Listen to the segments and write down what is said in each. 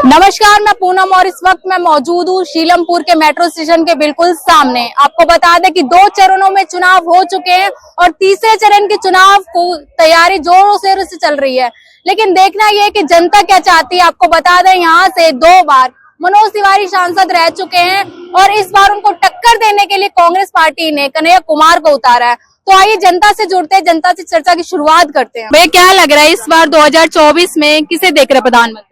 नमस्कार, मैं पूनम और इस वक्त मैं मौजूद हूँ शीलमपुर के मेट्रो स्टेशन के बिल्कुल सामने। आपको बता दें कि 2 चरणों में चुनाव हो चुके हैं और तीसरे चरण के चुनाव को तैयारी जोरों शोरों से चल रही है। लेकिन देखना यह है कि जनता क्या चाहती है। आपको बता दें यहाँ से 2 बार मनोज तिवारी सांसद रह चुके हैं और इस बार उनको टक्कर देने के लिए कांग्रेस पार्टी ने कन्हैया कुमार को उतारा है। तो आइए जनता से जुड़ते हैं, जनता से चर्चा की शुरुआत करते हैं। भैया, क्या लग रहा है इस बार 2024 में किसे देख रहे प्रधानमंत्री?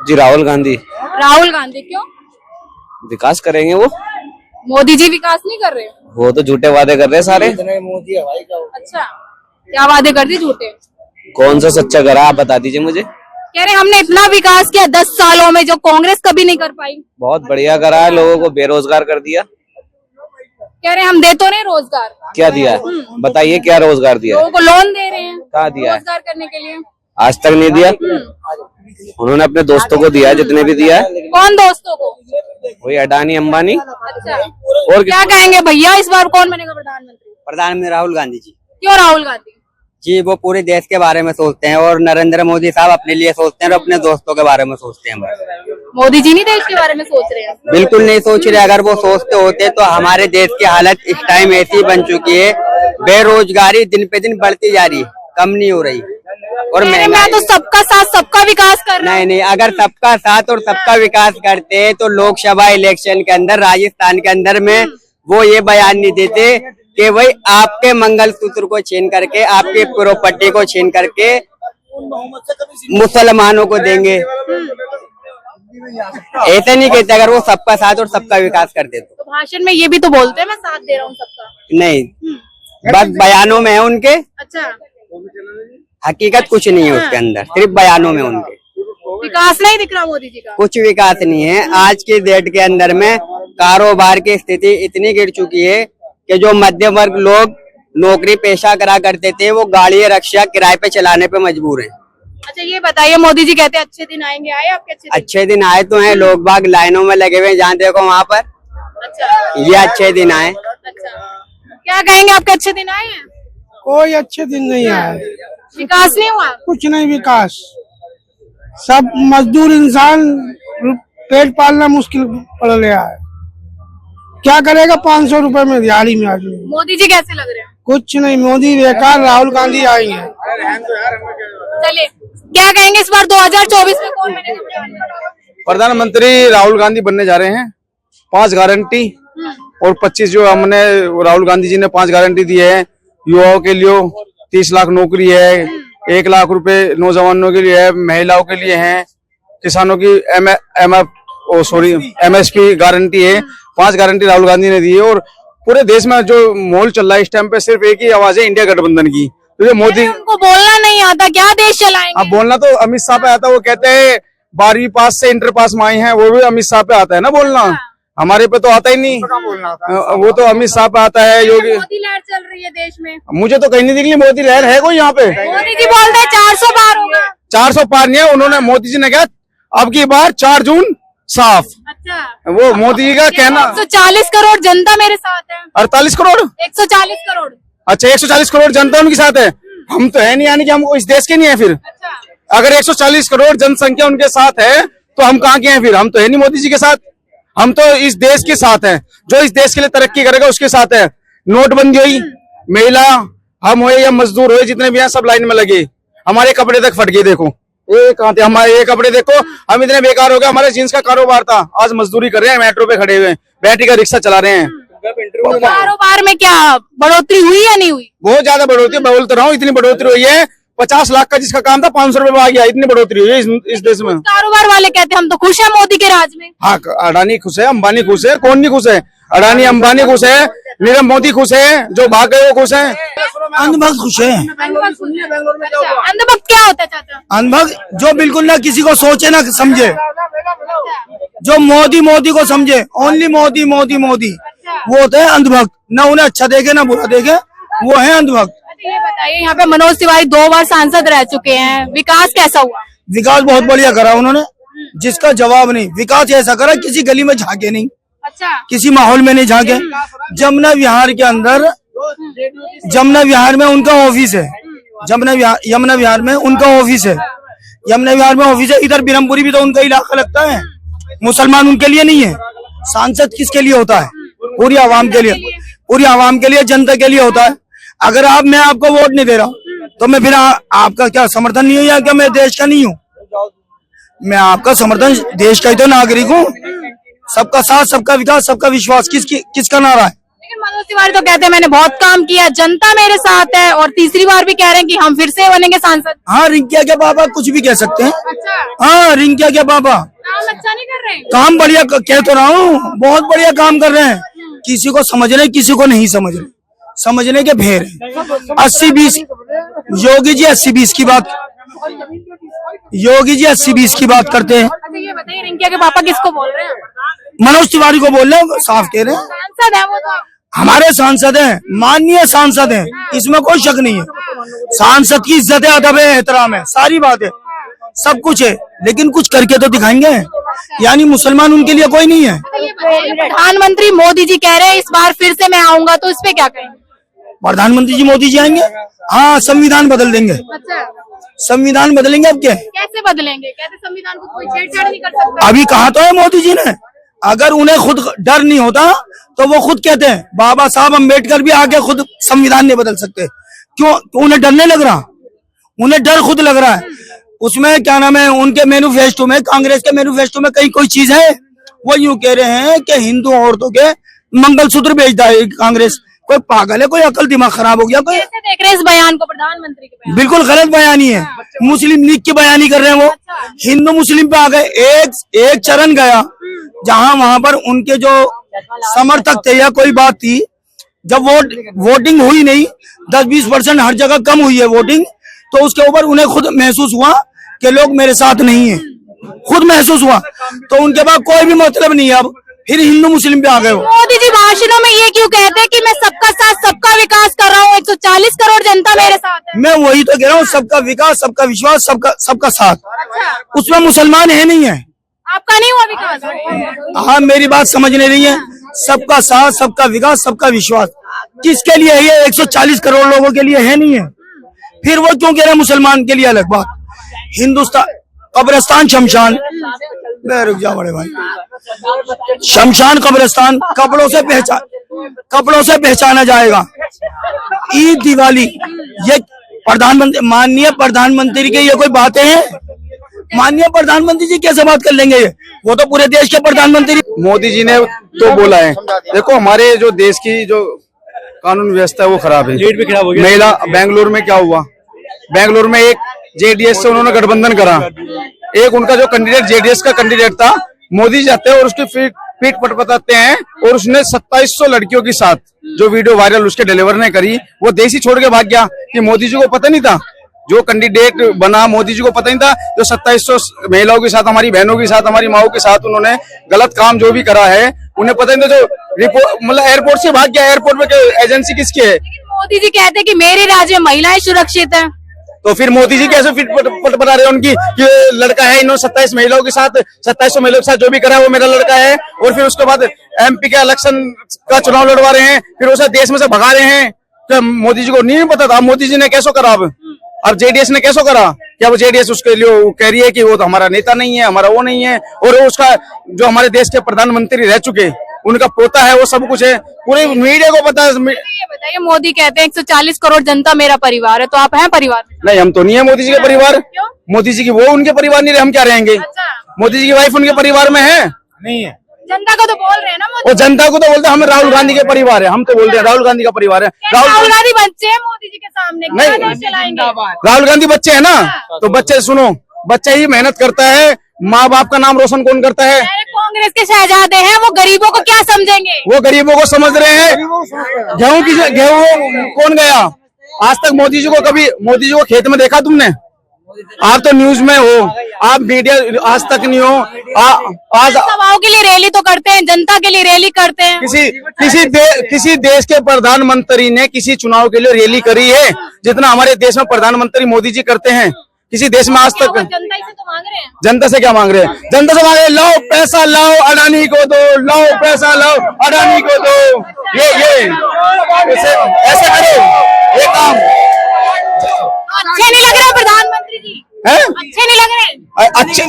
जी राहुल गांधी। राहुल गांधी क्यों? विकास करेंगे वो। मोदी जी विकास नहीं कर रहे? वो तो झूठे वादे कर रहे हैं सारे। मोदी है भाई का। अच्छा, क्या वादे कर दिए झूठे? कौन सा सच्चा करा आप बता दीजिए मुझे। कह रहे हमने इतना विकास किया 10 सालों में जो कांग्रेस कभी नहीं कर पाई। बहुत बढ़िया करा है, लोगों को बेरोजगार कर दिया। कह रहे हम दे तो नहीं रोजगार। क्या दिया है बताइए, क्या रोजगार दिया है? लोगों को लोन दे रहे हैं। कहाँ दिया है? रोजगार करने के लिए आज तक नहीं दिया। उन्होंने अपने दोस्तों को दिया है, जितने भी दिया है। कौन दोस्तों को? वही अडानी अंबानी। अच्छा, और क्या कहेंगे भैया इस बार कौन बनेगा प्रधानमंत्री? प्रधानमंत्री राहुल गांधी जी। क्यों राहुल गांधी? जी वो पूरे देश के बारे में सोचते हैं और नरेंद्र मोदी साहब अपने लिए सोचते हैं और अपने दोस्तों के बारे में सोचते हैं। मोदी जी नहीं देश के बारे में सोच रहे हैं? बिल्कुल नहीं सोच रहे। अगर वो सोचते होते तो हमारे देश की हालत इस टाइम ऐसी बन चुकी है, बेरोजगारी दिन पे दिन बढ़ती जा रही है, कम नहीं हो रही। और मैं तो सबका साथ सबका विकास कर रहा हूं। नहीं, अगर सबका साथ और सबका विकास करते तो लोकसभा इलेक्शन के अंदर राजस्थान के अंदर में वो ये बयान नहीं देते कि भाई आपके मंगलसूत्र को छीन करके, आपके प्रॉपर्टी को छीन करके मुसलमानों को देंगे। ऐसे नहीं कहते। अगर वो सबका साथ और सबका विकास करते तो भाषण में ये भी तो बोलते हैं मैं साथ दे रहा हूँ सबका। नहीं, बस बयानों में है उनके। अच्छा, हकीकत कुछ नहीं है उसके अंदर, सिर्फ बयानों में उनके। विकास नहीं दिख रहा मोदी जी का। कुछ विकास नहीं है। आज के डेट के अंदर में कारोबार की स्थिति इतनी गिर चुकी है कि जो मध्यम वर्ग लोग नौकरी पेशा करा करते थे वो गाड़ी रक्षा किराए पे चलाने पे मजबूर हैं। अच्छा, ये बताइए मोदी जी कहते हैं अच्छे दिन आएंगे, आए आपके अच्छे दिन आए तो हैं, लोग बाग लाइनों में लगे हुए हैं जहाँ देखो वहाँ पर। अच्छा, ये अच्छे दिन आए। अच्छा, क्या कहेंगे आपके अच्छे दिन आए हैं? कोई अच्छे दिन नहीं आए, विकास नहीं हुआ? कुछ नहीं विकास। सब मजदूर इंसान पेट पालना मुश्किल पड़ गया है। क्या करेगा 500 रुपए में दिहाड़ी में आदमी। मोदी जी कैसे लग रहे हैं? कुछ नहीं, मोदी बेकार, राहुल गांधी आएंगे। चलिए, क्या कहेंगे इस बार 2024 में कौन बनेगा प्रधानमंत्री? राहुल गांधी बनने जा रहे हैं। 5 गारंटी और 25 जो हमने राहुल गांधी जी ने 5 गारंटी दी है। युवाओं के लिए 30 लाख नौकरी है, 1 लाख रुपए नौजवानों के लिए है, महिलाओं के लिए है, किसानों की MSP गारंटी है। 5 गारंटी राहुल गांधी ने दी है। और पूरे देश में जो माहौल चल रहा है इस टाइम पे, सिर्फ एक ही आवाज है, इंडिया गठबंधन की। तो मोदी उनको बोलना नहीं आता, क्या देश चलाएंगे? अब बोलना तो अमित शाह पे आता है। वो कहते हैं 12वीं पास से इंटर पास में आए हैं, वो भी अमित शाह पे आता है ना बोलना। हमारे पे तो आता ही नहीं, वो तो अमित शाह पे आता है। योगी मोदी लहर चल रही है देश में। मुझे तो कहीं नहीं दिख रही मोदी लहर है कोई यहाँ पे। मोदी जी बोलते हैं 400 पार होगा। 400 पार नहीं है। उन्होंने, मोदी जी ने कहा अब की बार 4 जून साफ। अच्छा, वो मोदी जी का कहना। 140 करोड़ जनता मेरे साथ है। 48 करोड़? 140 करोड़। अच्छा, 140 करोड़ जनता उनके साथ है। हम तो है नहीं, यानी कि हम इस देश के नहीं है। फिर अच्छा, अगर 140 करोड़ जनसंख्या उनके साथ है तो हम कहाँ के हैं? फिर हम तो है नहीं मोदी जी के साथ। हम तो इस देश के साथ हैं, जो इस देश के लिए तरक्की करेगा उसके साथ है। नोटबंदी हुई, महिला हम हुए या मजदूर हुए, जितने भी हैं सब लाइन में लगे। हमारे कपड़े तक फट गए। देखो ये कहाँ थे हमारे ये कपड़े, देखो हम इतने बेकार हो गए। हमारे जींस का कारोबार था, आज मजदूरी कर रहे हैं, मेट्रो पे खड़े हुए हैं, बैटरी का रिक्शा चला रहे हैं। कारोबार में क्या बढ़ोतरी हुई या नहीं हुई? बहुत ज्यादा बढ़ोतरी, बोल तो रहा हूँ, इतनी बढ़ोतरी हुई है। 50 लाख का जिसका काम था 500 रुपए में आ गया। इतनी बढ़ोतरी हुई है इस देश में। कारोबार वाले कहते हैं हम तो खुश हैं मोदी के राज में। हाँ, अडानी खुश है, अंबानी खुश है, कौन नहीं खुश है? अडानी अंबानी खुश है, नीरव मोदी खुश है, जो भाग गए वो खुश है। अंधभक्त खुश है। अंधभक्त क्या होता है चाचा? अंधभक्त जो बिल्कुल ना किसी को सोचे ना समझे, जो मोदी को समझे, ओनली मोदी मोदी मोदी, वो होता है अंधभक्त। ना उन्हें अच्छा देखे ना बुरा देखे, वो है अंधभक्त। ये बताइए, यहाँ पे मनोज तिवारी 2 बार सांसद रह चुके हैं, विकास कैसा हुआ? विकास बहुत बढ़िया करा उन्होंने, जिसका जवाब नहीं। विकास ऐसा करा किसी गली में झांके नहीं, अच्छा, किसी माहौल में नहीं झांके। जमुना विहार के अंदर, जमुना विहार में उनका ऑफिस है, यमुना विहार में उनका ऑफिस है। यमुना विहार में ऑफिस है, इधर बिरमपुरी भी तो उनका इलाका लगता है। मुसलमान उनके लिए नहीं है, सांसद किसके लिए होता है? पूरी आवाम के लिए, पूरी आवाम के लिए, जनता के लिए होता है। अगर मैं आपको वोट नहीं दे रहा हूँ तो मैं फिर आपका क्या समर्थन नहीं है या क्या मैं देश का नहीं हूँ? मैं आपका समर्थन, देश का ही तो नागरिक हूँ। सबका साथ, सबका विकास, सबका विश्वास किसका नारा है? लेकिन मनोज तिवारी तो कहते हैं मैंने बहुत काम किया, जनता मेरे साथ है, और तीसरी बार भी कह रहे हैं कि हम फिर से बनेंगे सांसद। हाँ, रिंकिया के पापा कुछ भी कह सकते हैं। अच्छा, हाँ, रिंकिया के पापा काम अच्छा नहीं कर रहे हैं। काम बढ़िया कह तो रहा हूँ, बहुत बढ़िया काम कर रहे हैं। किसी को समझ रहे, किसी को नहीं समझ रहे, समझने के फेर है। 80-20 योगी जी 80-20 की बात, योगी जी 80-20 की बात करते हैं। अच्छा, ये बताइए रिंकिया के पापा किसको बोल रहे हैं? मनोज तिवारी को बोल रहे हैं, साफ कह रहे हैं। सांसद है वो तो। हमारे सांसद हैं, माननीय सांसद हैं, इसमें कोई शक नहीं है। सांसद की इज्जत है, अदब है, एहतराम है, सारी बात है, सब कुछ है, लेकिन कुछ करके तो दिखाएंगे। यानी मुसलमान उनके लिए कोई नहीं है। प्रधानमंत्री मोदी जी कह रहे हैं इस बार फिर से मैं आऊंगा, तो इस पे क्या कहेंगे? प्रधानमंत्री जी मोदी जी आएंगे, हाँ, संविधान बदल देंगे। अच्छा, संविधान बदलेंगे। अब क्या? कैसे बदलेंगे? कहते संविधान को कोई छेड़छाड़ नहीं कर सकता। अभी कहा तो है मोदी जी ने, अगर उन्हें खुद डर नहीं होता तो वो खुद कहते हैं, बाबा साहब अम्बेडकर भी आके खुद संविधान नहीं बदल सकते। क्यों? तो उन्हें डर नहीं लग रहा, उन्हें डर खुद लग रहा है। उसमें क्या नाम है, उनके मैनिफेस्टो में, कांग्रेस के मैनिफेस्टो में कहीं कोई चीज है? वो यूं कह रहे हैं कि हिंदू औरतों के मंगलसूत्र बेचता है कांग्रेस। कोई पागल है? कोई अकल दिमाग खराब हो गया? कोई कैसे देख रहे हैं इस बयान को, प्रधानमंत्री के बयान? बिल्कुल गलत बयानी है, मुस्लिम लीग की बयानी कर रहे हैं वो। हिंदू मुस्लिम पे आ गए, एक चरण गया जहां वहां पर उनके जो समर्थक थे या कोई बात थी, जब वोटिंग हुई नहीं, 10-20% हर जगह कम हुई है वोटिंग, तो उसके ऊपर उन्हें खुद महसूस हुआ कि लोग मेरे साथ नहीं है, खुद महसूस हुआ, तो उनके पास कोई भी मतलब नहीं है। अब फिर हिंदू मुस्लिम पे आ गए हो। मोदी जी भाषणों में ये क्यों कहते हैं कि मैं सबका साथ सबका विकास कर रहा हूँ, 140 करोड़ जनता मेरे साथ है? मैं वही तो कह रहा हूँ, सबका विकास, सबका विश्वास, सबका साथ। अच्छा, उसमें मुसलमान है नहीं है। आपका नहीं हुआ विकास? हाँ, मेरी बात समझ नहीं रही है। सबका साथ, सबका विकास, सबका विश्वास किसके लिए है? ये 140 करोड़ लोगों के लिए है, नहीं है। फिर वो क्यों कह रहे हैं मुसलमान के लिए? अलग बात। हिंदुस्तान कब्रिस्तान शमशान, रुक जा बड़े भाई, शमशान कब्रिस्तान कपड़ों से पहचाना जाएगा। ईद, दिवाली, ये प्रधानमंत्री, माननीय प्रधानमंत्री के ये कोई बातें हैं? माननीय प्रधानमंत्री जी कैसे बात कर लेंगे? वो तो पूरे देश के प्रधानमंत्री। मोदी जी ने तो बोला है, देखो हमारे जो देश की जो कानून व्यवस्था है वो खराब है, रेट भी खराब हो गया। महिला बेंगलुरु में क्या हुआ, बेंगलुरु में एक जेडीएस से उन्होंने गठबंधन करा, एक उनका जो कैंडिडेट जेडीएस का कैंडिडेट था, मोदी जी जाते हैं और उसकी पीठ पटपटाते हैं, और उसने 2700 लड़कियों के साथ जो वीडियो वायरल उसके डिलीवर ने करी, वो देश ही छोड़ के भाग गया। कि मोदी जी को पता नहीं था, जो कैंडिडेट बना मोदी जी को पता नहीं था, जो 2700 महिलाओं के साथ, हमारी बहनों के साथ, हमारी माओ के साथ उन्होंने गलत काम जो भी करा है, उन्हें पता नहीं था। जो रिपोर्ट मतलब एयरपोर्ट से भाग गया, एयरपोर्ट में एजेंसी किसकी है? मोदी जी कहते हैं कि मेरे राज्य में महिलाएं सुरक्षित है। तो फिर मोदी जी कैसे फिट पटा रहे हैं उनकी कि लड़का है, इन्होंने 27 महिलाओं के साथ, 2700 महिलाओं के साथ जो भी करा है वो मेरा लड़का है, और फिर उसके बाद एमपी के इलेक्शन का चुनाव लड़वा रहे हैं, फिर उसे देश में से भगा रहे हैं। तो मोदी जी को नहीं पता था, मोदी जी ने कैसे करा? अब जेडीएस ने कैसे करा? क्या वो जेडीएस उसके लिए कह रही है कि वो तो हमारा नेता नहीं है, हमारा वो नहीं है, और उसका जो हमारे देश के प्रधानमंत्री रह चुके, उनका पोता है, वो सब कुछ है, पूरे मीडिया को पता है। ये बताइए, मोदी कहते हैं 140 करोड़ जनता मेरा परिवार है, तो आप हैं परिवार में? नहीं, हम तो नहीं है मोदी जी के परिवार। क्यों? मोदी जी की वो उनके परिवार नहीं रहे, हम क्या रहेंगे? अच्छा, मोदी जी की वाइफ उनके परिवार में है? नहीं है। जनता को तो बोल रहे हैं ना मोदी। वो जनता को तो बोलते हैं हम राहुल गांधी के परिवार है, हम तो बोलते हैं राहुल गांधी का परिवार है। राहुल गांधी बच्चे हैं मोदी जी के सामने, क्या नहीं, देश चलाएंगे? राहुल गांधी बच्चे है ना, तो बच्चे सुनो, बच्चा ही मेहनत करता है, माँ बाप का नाम रोशन कौन करता है? कांग्रेस के शहजादे हैं, वो गरीबों को क्या समझेंगे? वो गरीबों को समझ रहे हैं। गेहूं कौन गया आज तक? मोदी जी को कभी मोदी जी को खेत में देखा तुमने? आप तो न्यूज में हो, आप मीडिया आज तक नहीं हो। आज सभाओं के लिए रैली तो करते हैं, जनता के लिए रैली करते हैं। किसी देश के प्रधानमंत्री ने किसी चुनाव के लिए रैली करी है जितना हमारे देश में प्रधानमंत्री मोदी जी करते हैं? किसी देश में आज तक। जनता से तो मांग रहे हैं। जनता से क्या मांग रहे हैं? जनता से मांग रहे हैं, लाओ पैसा, लाओ अडानी को दो, लाओ पैसा, लाओ अडानी को दो। ये ऐसे करो ये काम। अच्छे नहीं लग रहे प्रधानमंत्री जी? हैं? अच्छे नहीं लग रहे? अच्छे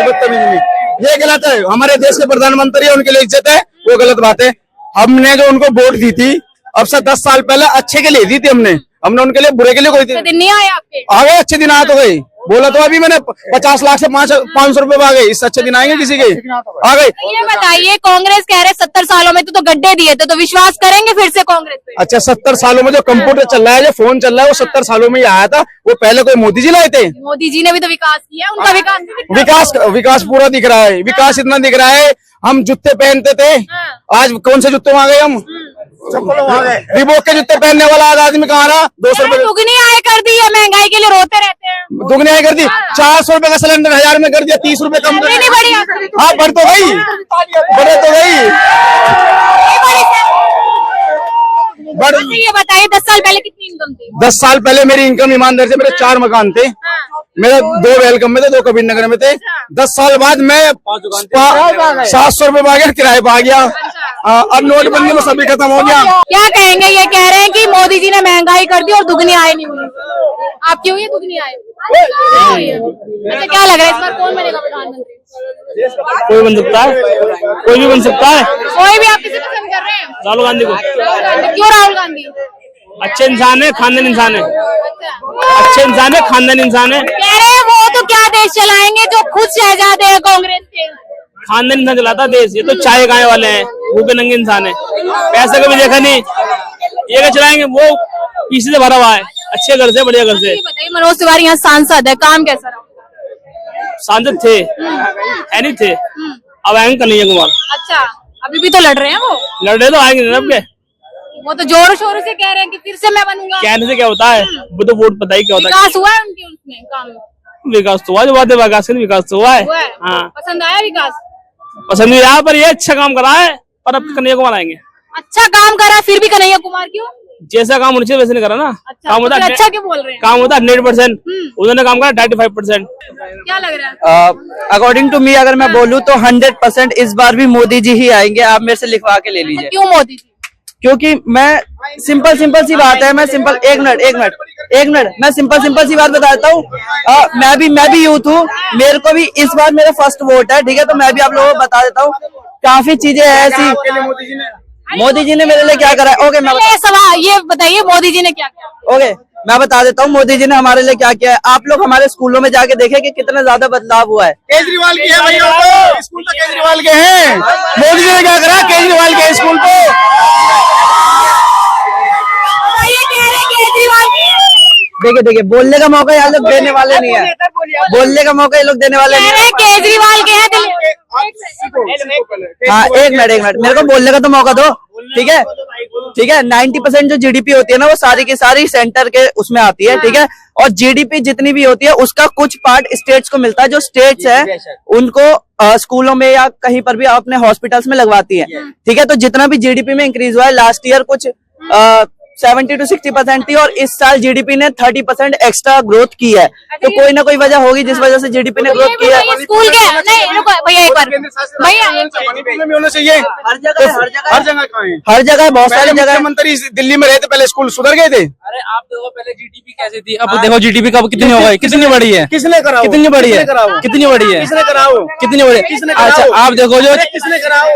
बदतमीजी नहीं, ये गलत है। हमारे देश के प्रधानमंत्री है, उनके लिए इज्जत है, वो गलत बात है। हमने जो उनको वोट दी थी अब से 10 साल पहले अच्छे के लिए दी थी, हमने उनके लिए बुरे के लिए कोई अच्छे दिन नहीं आए आपके? आ गए, अच्छे दिन आ तो गए। बोला तो अभी मैंने 50 लाख से 500 रुपए आ गए, इससे अच्छे दिन आएंगे किसी के? आ गए। ये बताइए, कांग्रेस कह रहे 70 सालों में तो गड्ढे दिए थे, तो विश्वास करेंगे फिर से कांग्रेस पे? अच्छा, 70 सालों में जो कंप्यूटर चल रहा है, जो फोन चल रहा है, वो 70 सालों में ही आया था। वो पहले कोई मोदी जी लाए थे? मोदी जी ने भी तो विकास किया, उनका विकास नहीं दिख रहा। विकास पूरा दिख रहा है, विकास इतना दिख रहा है। हम जूते पहनते थे, आज कौन से जूते आ गए? हम रिबॉक के जूते पहनने वाला आज आदमी कहाँ रहा? 200 रुपए दुगनी आय कर दी है, महंगाई के लिए रोते रहते हैं। दुगनी आय कर दी, 400 रुपए का सिलेंडर 1000 में कर दिया, 30 रुपए कम। नहीं बढ़ी आपकी? हाँ, बढ़ तो गई, बढ़ तो गई। अच्छा, ये बताइए 10 साल पहले कितनी इनकम थी? 10 साल पहले मेरी इनकम ईमानदार से, मेरे 4 मकान थे, मेरे 2 वेलकम में थे, 2 कबीर नगर में थे। 10 साल बाद मैं 700 रुपए आ गया, किराए पे आ गया। अब नोटबंदी में सभी खत्म हो गया। क्या कहेंगे? ये कह रहे हैं कि मोदी जी ने महंगाई कर दी और दुगनी आय नहीं हुई। आपकी हुई है दुगनी आय? अच्छा, क्या लग रहा है इस बार कौन बनेगा प्रधानमंत्री? कोई बन सकता है, कोई भी बन सकता है। कोई भी? आप किसे पसंद कर रहे हैं? राहुल गांधी को। राहुल गांधी। क्यों राहुल गांधी? अच्छे इंसान है, खानदान इंसान है, अच्छा। अच्छे इंसान है, खानदान इंसान है। कह रहे हैं वो तो क्या देश चलाएंगे जो खुद शहजादे हैं कांग्रेस के। खानदान इंसान चलाता देश, ये तो चाय गाय वाले हैं, भूखे नंगे इंसान है, पैसा कभी देखा नहीं, ये क्या चलाएंगे? वो पीछे से भरा हुआ है, अच्छे घर से, बढ़िया घर से। बताइए, मनोज तिवारी यहाँ सांसद है, काम कैसा रहा? सांसद थे, है नहीं थे, अब आएंगे कन्हैया कुमार। अच्छा, अभी भी तो लड़ रहे हैं वो? लड़ रहे तो आएंगे ना, अब के वो तो जोर शोर से कह रहे हैं कि फिर से मैं बनूंगा। कहने से क्या होता है, वो तो वोट पता ही क्या होता है। विकास हुआ है उनके उसमें काम में? विकास तो हुआ, जो बात है विकास का, विकास तो हुआ है। हाँ, पसंद आया विकास? पसंद नहीं आया, पर ये अच्छा काम करा है, पर अब कन्हैया कुमार आएंगे। अच्छा काम करा, फिर भी कन्हैया कुमार क्यों? जैसा काम होना चाहिए वैसे नहीं करा ना। अच्छा, काम होता तो अच्छा क्यों बोल रहे हैं? काम होता है 100%, उन्होंने काम करा 35%। क्या लग रहा है? अकॉर्डिंग टू मी अगर मैं बोलूँ तो 100% इस बार भी मोदी जी ही आएंगे। आप मेरे से लिखवा के ले लीजिए। क्यों मोदी जी? क्योंकि मैं सिंपल सी बात है, मैं सिंपल एक मिनट मैं सिंपल सी बात बताता हूँ। मैं भी यूथ हूँ, मेरे को भी इस बार मेरा फर्स्ट वोट है, ठीक है? तो मैं भी आप लोगों को बता देता हूँ, काफी चीजें हैं ऐसी। मोदी जी ने मेरे लिए क्या करा है? ओके, मैं सवाल ये बताइए, मोदी जी ने क्या किया? ओके मैं बता देता हूँ मोदी जी ने हमारे लिए क्या किया है। आप लोग हमारे स्कूलों में जाके देखें कि कितना ज्यादा बदलाव हुआ है। केजरीवाल के है भैया, तो स्कूल तो केजरीवाल के हैं। मोदी जी ने क्या करा? केजरीवाल के स्कूल को। देखिए बोलने का मौका ये लोग देने वाले नहीं है, बोलने का मौका ये लोग देने वाले नहीं है। केजरीवाल के हैं। हाँ, एक मिनट मेरे को बोलने का तो मौका दो, ठीक है? 90% जो जीडीपी होती है ना, वो सारी की सारी सेंटर के उसमें आती है, ठीक है? और जीडीपी जितनी भी होती है उसका कुछ पार्ट स्टेट्स को मिलता है। जो स्टेट्स है उनको स्कूलों में या कहीं पर भी अपने हॉस्पिटल्स में लगवाती है, ठीक है? तो जितना भी जीडीपी में इंक्रीज हुआ है, लास्ट ईयर कुछ 70 to 60% थी, और इस साल जीडीपी ने 30% एक्स्ट्रा ग्रोथ की है। तो कोई ना कोई वजह होगी जिस वजह से जीडीपी ने ग्रोथ की है। स्कूल के नहीं, रुको भैया एक बार, भैया में होना चाहिए हर जगह हर जगह बहुत सारी जगह। मुख्यमंत्री दिल्ली में रहते, पहले स्कूल सुधर गए थे। अरे आप देखो पहले जीडीपी कैसी थी, अब देखो जीडीपी कब कितनी हो गई, कितनी बड़ी है, किसने करा? कितनी बड़ी है, कितनी बड़ी है, किसने कराओ? कितनी बड़ी है? अच्छा आप देखो जो किसने कराओ?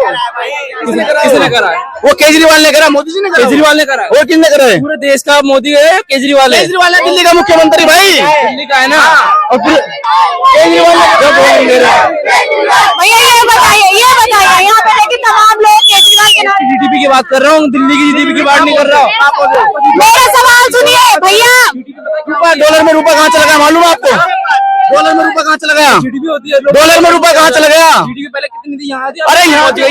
किसने करा है? वो केजरीवाल ने करा, मोदी जी ने करा। केजरीवाल ने करा। वो किसने करा है? पूरे देश का मोदी है, केजरीवाल है। केजरीवाल है दिल्ली का मुख्यमंत्री भाई, दिल्ली का है ना। और केजरीवाल भैया ये बताइए यहाँ पे देखिए तमाम लोग केजरीवाल के नाम। जीडीपी की बात कर रहा हूँ, दिल्ली की जीडीपी की बात नहीं कर रहा हूँ। मेरा सवाल सुनिए भैया। डॉलर में रुपया कहाँ चला गया मालूम है आपको? डॉलर में रुपया कहाँ चला गया? जीडीपी होती है, डॉलर में रुपया कहाँ चला गया? जीडीपी पहले कितनी थी, यहाँ थी, अरे यहाँ होती है।